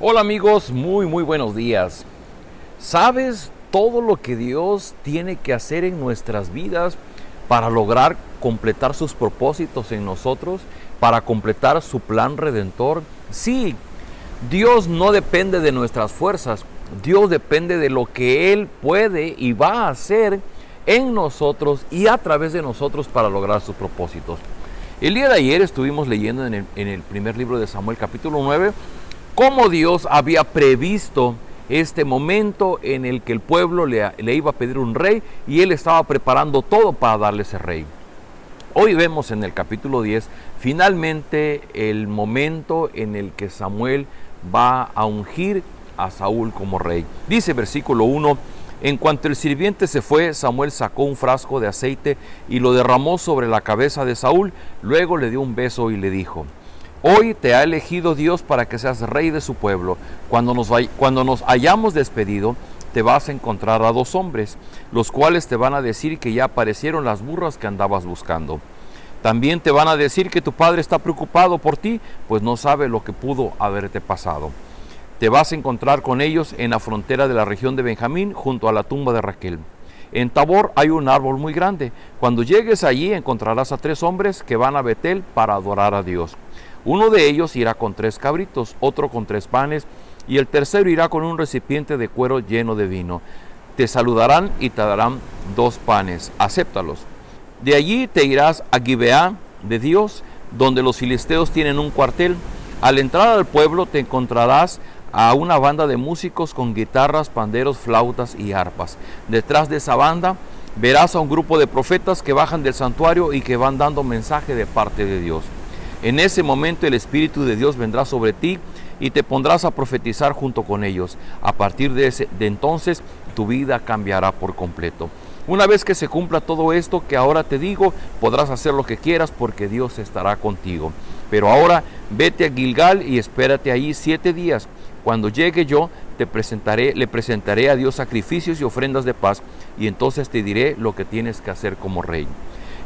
Hola amigos, muy buenos días. ¿Sabes todo lo que Dios tiene que hacer en nuestras vidas para lograr completar sus propósitos en nosotros, para completar su plan redentor? Sí, Dios no depende de nuestras fuerzas, Dios depende de lo que Él puede y va a hacer en nosotros y a través de nosotros para lograr sus propósitos. El día de ayer estuvimos leyendo en el primer libro de Samuel, capítulo 9, cómo Dios había previsto este momento en el que el pueblo le iba a pedir un rey y Él estaba preparando todo para darle ese rey. Hoy vemos en el capítulo 10 finalmente el momento en el que Samuel va a ungir a Saúl como rey. Dice versículo 1: en cuanto el sirviente se fue, Samuel sacó un frasco de aceite y lo derramó sobre la cabeza de Saúl, luego le dio un beso y le dijo: hoy te ha elegido Dios para que seas rey de su pueblo. Cuando nos hayamos despedido, te vas a encontrar a dos hombres, los cuales te van a decir que ya aparecieron las burras que andabas buscando. También te van a decir que tu padre está preocupado por ti, pues no sabe lo que pudo haberte pasado. Te vas a encontrar con ellos en la frontera de la región de Benjamín, junto a la tumba de Raquel. En Tabor hay un árbol muy grande. Cuando llegues allí encontrarás a tres hombres que van a Betel para adorar a Dios. Uno de ellos irá con 3 cabritos, otro con 3 panes, y el tercero irá con un recipiente de cuero lleno de vino. Te saludarán y te darán 2 panes, acéptalos. De allí te irás a Gibeá de Dios, donde los filisteos tienen un cuartel. Al entrar al pueblo te encontrarás a una banda de músicos con guitarras, panderos, flautas y arpas. Detrás de esa banda verás a un grupo de profetas que bajan del santuario y que van dando mensaje de parte de Dios. En ese momento el Espíritu de Dios vendrá sobre ti y te pondrás a profetizar junto con ellos. A partir de entonces tu vida cambiará por completo. Una vez que se cumpla todo esto que ahora te digo, podrás hacer lo que quieras porque Dios estará contigo. Pero ahora vete a Gilgal y espérate allí 7 días. Cuando llegue yo, le presentaré a Dios sacrificios y ofrendas de paz, y entonces te diré lo que tienes que hacer como rey.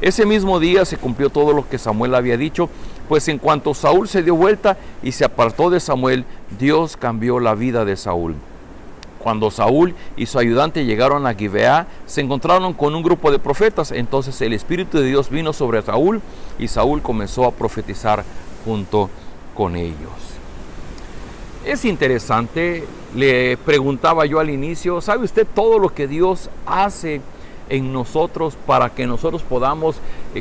Ese mismo día se cumplió todo lo que Samuel había dicho, pues en cuanto Saúl se dio vuelta y se apartó de Samuel, Dios cambió la vida de Saúl. Cuando Saúl y su ayudante llegaron a Gibeá, se encontraron con un grupo de profetas. Entonces el Espíritu de Dios vino sobre Saúl y Saúl comenzó a profetizar junto con ellos. Es interesante, le preguntaba yo al inicio, ¿sabe usted todo lo que Dios hace en nosotros para que nosotros podamos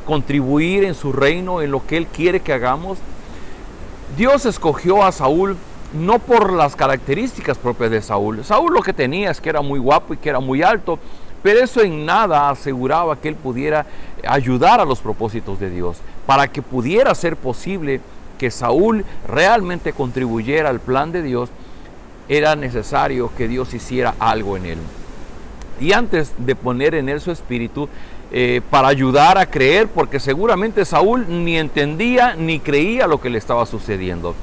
contribuir en su reino, en lo que Él quiere que hagamos? Dios escogió a Saúl no por las características propias de Saúl. Saúl lo que tenía es que era muy guapo y que era muy alto, pero eso en nada aseguraba que él pudiera ayudar a los propósitos de Dios. Para que pudiera ser posible que Saúl realmente contribuyera al plan de Dios, era necesario que Dios hiciera algo en él. Y antes de poner en él su espíritu, para ayudar a creer, porque seguramente Saúl ni entendía ni creía lo que le estaba sucediendo.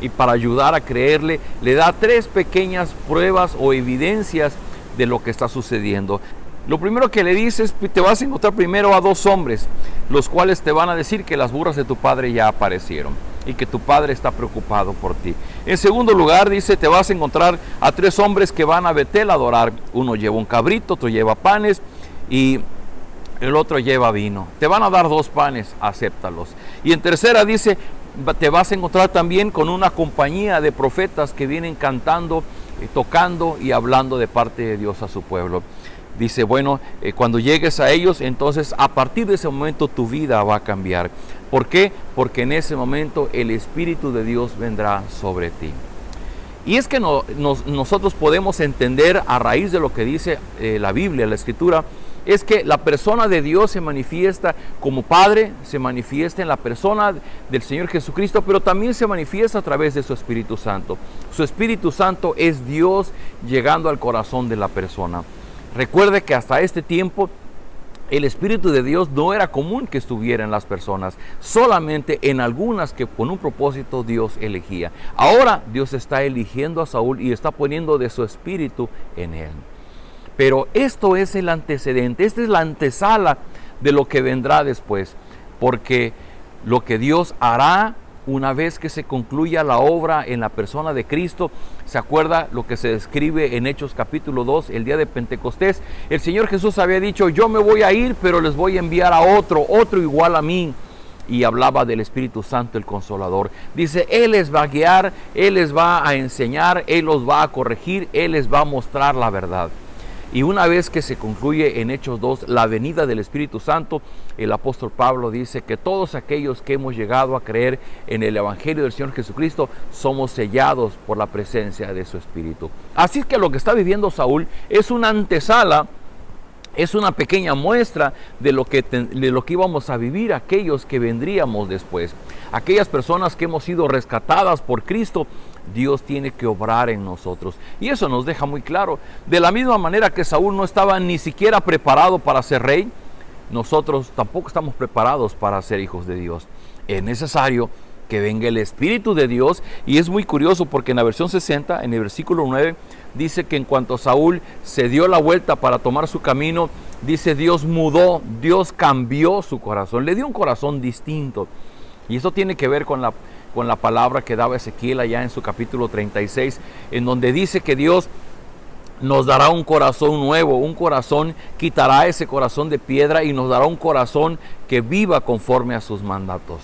Y para ayudar a creerle, le da 3 pequeñas pruebas o evidencias de lo que está sucediendo. Lo primero que le dice es: te vas a encontrar primero a 2 hombres, los cuales te van a decir que las burras de tu padre ya aparecieron y que tu padre está preocupado por ti. En segundo lugar dice: te vas a encontrar a 3 hombres que van a Betel a adorar. Uno lleva un cabrito, otro lleva panes y el otro lleva vino. Te van a dar 2 panes, acéptalos. Y en tercera dice: te vas a encontrar también con una compañía de profetas que vienen cantando, tocando y hablando de parte de Dios a su pueblo. Dice, bueno, cuando llegues a ellos, entonces a partir de ese momento tu vida va a cambiar. ¿Por qué? Porque en ese momento el Espíritu de Dios vendrá sobre ti. Y es que nosotros podemos entender a raíz de lo que dice la Biblia, la Escritura, es que la persona de Dios se manifiesta como Padre, se manifiesta en la persona del Señor Jesucristo, pero también se manifiesta a través de su Espíritu Santo. Su Espíritu Santo es Dios llegando al corazón de la persona. Recuerde que hasta este tiempo el Espíritu de Dios no era común que estuviera en las personas, solamente en algunas que con un propósito Dios elegía. Ahora Dios está eligiendo a Saúl y está poniendo de su Espíritu en él. Pero esto es el antecedente, esta es la antesala de lo que vendrá después, porque lo que Dios hará una vez que se concluya la obra en la persona de Cristo, ¿se acuerda lo que se describe en Hechos capítulo 2, el día de Pentecostés? El Señor Jesús había dicho, yo me voy a ir, pero les voy a enviar a otro igual a mí. Y hablaba del Espíritu Santo, el Consolador. Dice, Él les va a guiar, Él les va a enseñar, Él los va a corregir, Él les va a mostrar la verdad. Y una vez que se concluye en Hechos 2 la venida del Espíritu Santo, el apóstol Pablo dice que todos aquellos que hemos llegado a creer en el Evangelio del Señor Jesucristo somos sellados por la presencia de su Espíritu. Así que lo que está viviendo Saúl es una antesala, es una pequeña muestra de lo que íbamos a vivir aquellos que vendríamos después. Aquellas personas que hemos sido rescatadas por Cristo, Dios tiene que obrar en nosotros. Y eso nos deja muy claro. De la misma manera que Saúl no estaba ni siquiera preparado para ser rey, nosotros tampoco estamos preparados para ser hijos de Dios. Es necesario que venga el Espíritu de Dios. Y es muy curioso porque en la versión 60, en el versículo 9, dice que en cuanto Saúl se dio la vuelta para tomar su camino, dice Dios mudó, Dios cambió su corazón, le dio un corazón distinto. Y eso tiene que ver con la palabra que daba Ezequiel allá en su capítulo 36, en donde dice que Dios nos dará un corazón nuevo, un corazón, quitará ese corazón de piedra y nos dará un corazón que viva conforme a sus mandatos.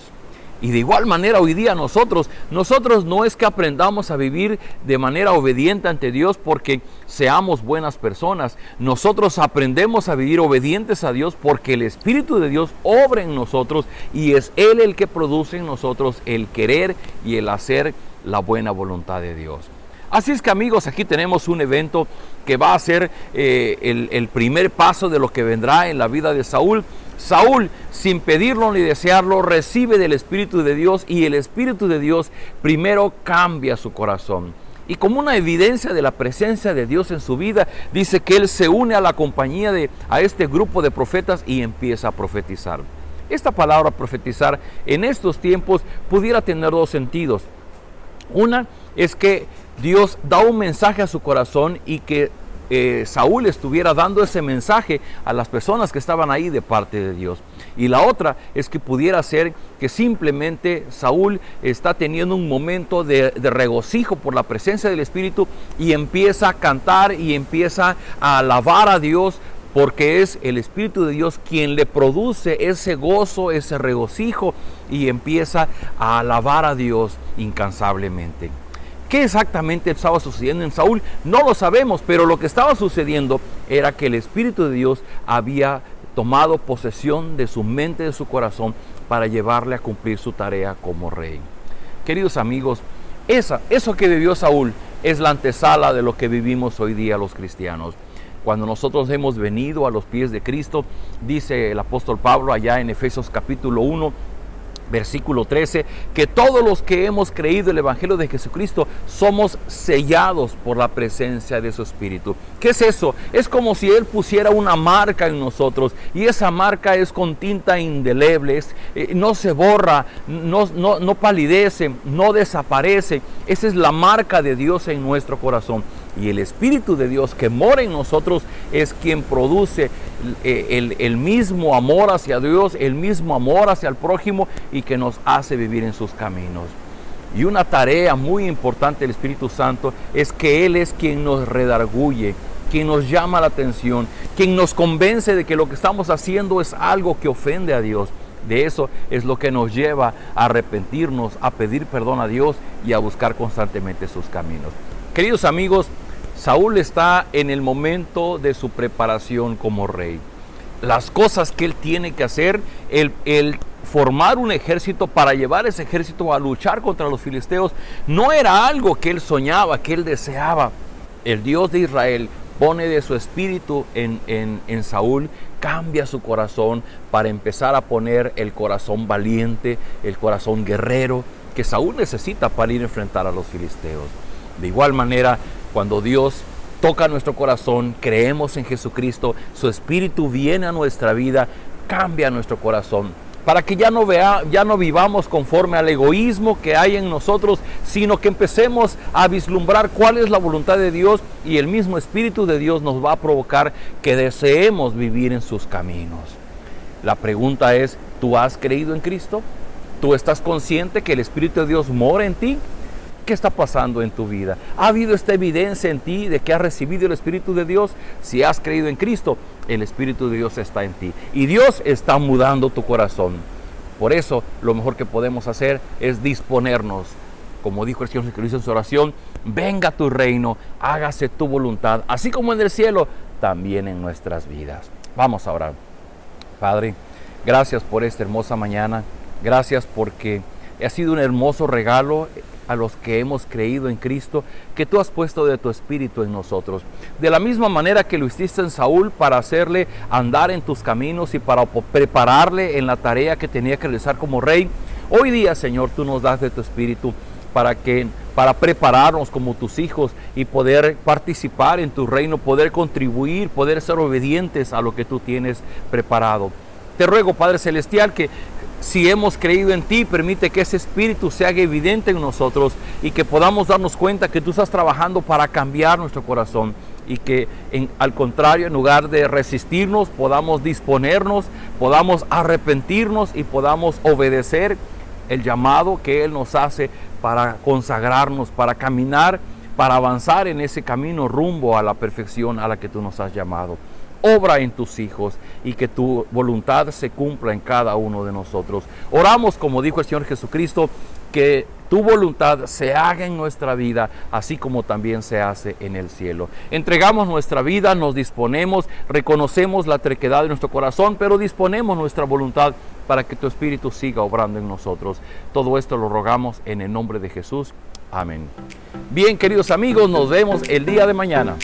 Y de igual manera hoy día nosotros no es que aprendamos a vivir de manera obediente ante Dios porque seamos buenas personas. Nosotros aprendemos a vivir obedientes a Dios porque el Espíritu de Dios obra en nosotros y es Él el que produce en nosotros el querer y el hacer la buena voluntad de Dios. Así es que amigos, aquí tenemos un evento que va a ser el primer paso de lo que vendrá en la vida de Saúl. Saúl, sin pedirlo ni desearlo, recibe del Espíritu de Dios y el Espíritu de Dios primero cambia su corazón. Y como una evidencia de la presencia de Dios en su vida, dice que él se une a la compañía a este grupo de profetas y empieza a profetizar. Esta palabra profetizar en estos tiempos pudiera tener dos sentidos. Una es que Dios da un mensaje a su corazón y que Saúl estuviera dando ese mensaje a las personas que estaban ahí de parte de Dios. Y la otra es que pudiera ser que simplemente Saúl está teniendo un momento de regocijo por la presencia del Espíritu y empieza a cantar y empieza a alabar a Dios, porque es el Espíritu de Dios quien le produce ese gozo, ese regocijo, y empieza a alabar a Dios incansablemente. ¿Qué exactamente estaba sucediendo en Saúl? No lo sabemos, pero lo que estaba sucediendo era que el Espíritu de Dios había tomado posesión de su mente, de su corazón, para llevarle a cumplir su tarea como rey. Queridos amigos, eso que vivió Saúl es la antesala de lo que vivimos hoy día los cristianos. Cuando nosotros hemos venido a los pies de Cristo, dice el apóstol Pablo allá en Efesios capítulo 1, versículo 13, que todos los que hemos creído el Evangelio de Jesucristo somos sellados por la presencia de su Espíritu. ¿Qué es eso? Es como si Él pusiera una marca en nosotros y esa marca es con tinta indeleble, no se borra, no palidece, no desaparece. Esa es la marca de Dios en nuestro corazón. Y el Espíritu de Dios que mora en nosotros es quien produce el mismo amor hacia Dios, el mismo amor hacia el prójimo y que nos hace vivir en sus caminos. Y una tarea muy importante del Espíritu Santo es que Él es quien nos redarguye, quien nos llama la atención, quien nos convence de que lo que estamos haciendo es algo que ofende a Dios. De eso es lo que nos lleva a arrepentirnos, a pedir perdón a Dios y a buscar constantemente sus caminos. Queridos amigos, Saúl está en el momento de su preparación como rey. Las cosas que él tiene que hacer, el formar un ejército para llevar ese ejército a luchar contra los filisteos, no era algo que él soñaba, que él deseaba. El Dios de Israel pone de su espíritu en Saúl, cambia su corazón para empezar a poner el corazón valiente, el corazón guerrero que Saúl necesita para ir a enfrentar a los filisteos. De igual manera, cuando Dios toca nuestro corazón, creemos en Jesucristo, su Espíritu viene a nuestra vida, cambia nuestro corazón, para que ya no vivamos conforme al egoísmo que hay en nosotros, sino que empecemos a vislumbrar cuál es la voluntad de Dios y el mismo Espíritu de Dios nos va a provocar que deseemos vivir en sus caminos. La pregunta es, ¿tú has creído en Cristo? ¿Tú estás consciente que el Espíritu de Dios mora en ti? ¿Qué está pasando en tu vida? ¿Ha habido esta evidencia en ti de que has recibido el Espíritu de Dios? Si has creído en Cristo, el Espíritu de Dios está en ti. Y Dios está mudando tu corazón. Por eso, lo mejor que podemos hacer es disponernos. Como dijo el Señor Jesucristo en su oración, venga tu reino, hágase tu voluntad, así como en el cielo, también en nuestras vidas. Vamos a orar. Padre, gracias por esta hermosa mañana. Gracias porque ha sido un hermoso regalo a los que hemos creído en Cristo, que tú has puesto de tu Espíritu en nosotros. De la misma manera que lo hiciste en Saúl para hacerle andar en tus caminos y para prepararle en la tarea que tenía que realizar como rey, hoy día, Señor, tú nos das de tu Espíritu para prepararnos como tus hijos y poder participar en tu reino, poder contribuir, poder ser obedientes a lo que tú tienes preparado. Te ruego, Padre Celestial, que si hemos creído en ti, permite que ese Espíritu se haga evidente en nosotros y que podamos darnos cuenta que tú estás trabajando para cambiar nuestro corazón y que al contrario, en lugar de resistirnos, podamos disponernos, podamos arrepentirnos y podamos obedecer el llamado que Él nos hace para consagrarnos, para caminar, para avanzar en ese camino rumbo a la perfección a la que tú nos has llamado. Obra en tus hijos y que tu voluntad se cumpla en cada uno de nosotros. Oramos, como dijo el Señor Jesucristo, que tu voluntad se haga en nuestra vida, así como también se hace en el cielo. Entregamos nuestra vida, nos disponemos, reconocemos la terquedad de nuestro corazón, pero disponemos nuestra voluntad para que tu Espíritu siga obrando en nosotros. Todo esto lo rogamos en el nombre de Jesús. Amén. Bien, queridos amigos, nos vemos el día de mañana.